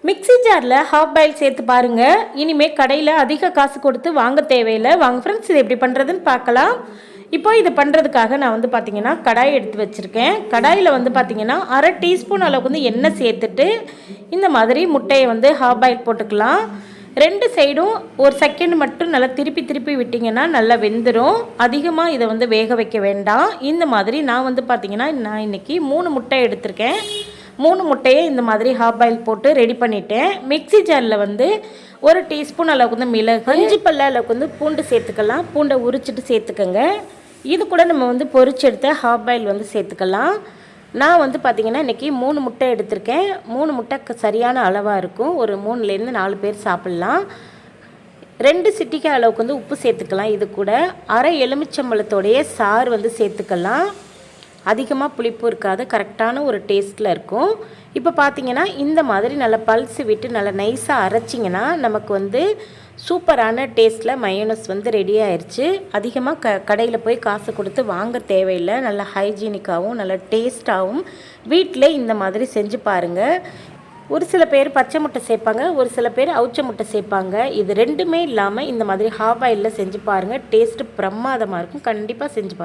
Mixie ஜாரில் half boil சேர்த்து பாருங்கள். இனிமேல் கடையில் அதிக காசு கொடுத்து வாங்க தேவையில்லை. வாங்க ஃப்ரெண்ட்ஸ், இது எப்படி பண்ணுறதுன்னு பார்க்கலாம். இப்போ இது பண்ணுறதுக்காக நான் வந்து பார்த்திங்கன்னா கடாய் எடுத்து வச்சுருக்கேன். கடாயில் வந்து பார்த்திங்கன்னா அரை டீஸ்பூன் அளவுக்கு வந்து எண்ணெய் சேர்த்துட்டு இந்த மாதிரி முட்டையை வந்து ஹாஃப் பாயில் போட்டுக்கலாம். ரெண்டு சைடும் ஒரு செகண்ட் மட்டும் நல்லா திருப்பி திருப்பி விட்டிங்கன்னா நல்லா வெந்துடும். அதிகமாக இதை வந்து வேக வைக்க வேண்டாம். இந்த மாதிரி நான் வந்து பார்த்திங்கன்னா நான் இன்றைக்கி 3 முட்டை எடுத்திருக்கேன். 3 முட்டையை இந்த மாதிரி ஹாஃப் பாயில் போட்டு ரெடி பண்ணிவிட்டேன். மிக்ஸி ஜாரில் வந்து ஒரு டீஸ்பூன் அளவுக்கு வந்து மிளகு, 5 பல்ல அளவுக்கு வந்து பூண்டு சேர்த்துக்கலாம். பூண்டை உரிச்சிட்டு சேர்த்துக்கோங்க. இது கூட நம்ம வந்து பொரிச்சு எடுத்த ஹாஃப் பாயில் வந்து சேர்த்துக்கலாம். நான் வந்து பார்த்திங்கன்னா இன்றைக்கி 3 முட்டை எடுத்திருக்கேன். 3 முட்டை சரியான அளவாக இருக்கும். ஒரு 3லேருந்து 4 பேர் சாப்பிட்லாம். 2 சிட்டிகை அளவுக்கு வந்து உப்பு சேர்த்துக்கலாம். இது கூட அரை எலுமிச்சம்பழத்தோடைய சாறு வந்து சேர்த்துக்கலாம். அதிகமாக புளிப்பு இருக்காது, கரெக்டான ஒரு டேஸ்ட்டில் இருக்கும். இப்போ பார்த்திங்கன்னா இந்த மாதிரி நல்லா பல்ஸ் விட்டு நல்லா நைஸாக அரைச்சிங்கன்னா நமக்கு வந்து சூப்பரான டேஸ்ட்டில் மயோனஸ் வந்து ரெடி ஆயிடுச்சு. அதிகமாக கடையில் போய் காசு கொடுத்து வாங்க தேவையில்லை. நல்லா ஹைஜீனிக்காகவும் நல்லா டேஸ்ட்டாகவும் வீட்டிலே இந்த மாதிரி செஞ்சு பாருங்கள். ஒரு சில பேர் பச்சை முட்டை சேர்ப்பாங்க, ஒரு சில பேர் அவிச்ச முட்டை சேர்ப்பாங்க. இது ரெண்டுமே இல்லாமல் இந்த மாதிரி ஹாஃப் பாயிலில் செஞ்சு பாருங்கள். டேஸ்ட்டு பிரமாதமாக இருக்கும். கண்டிப்பாக செஞ்சு பாருங்கள்.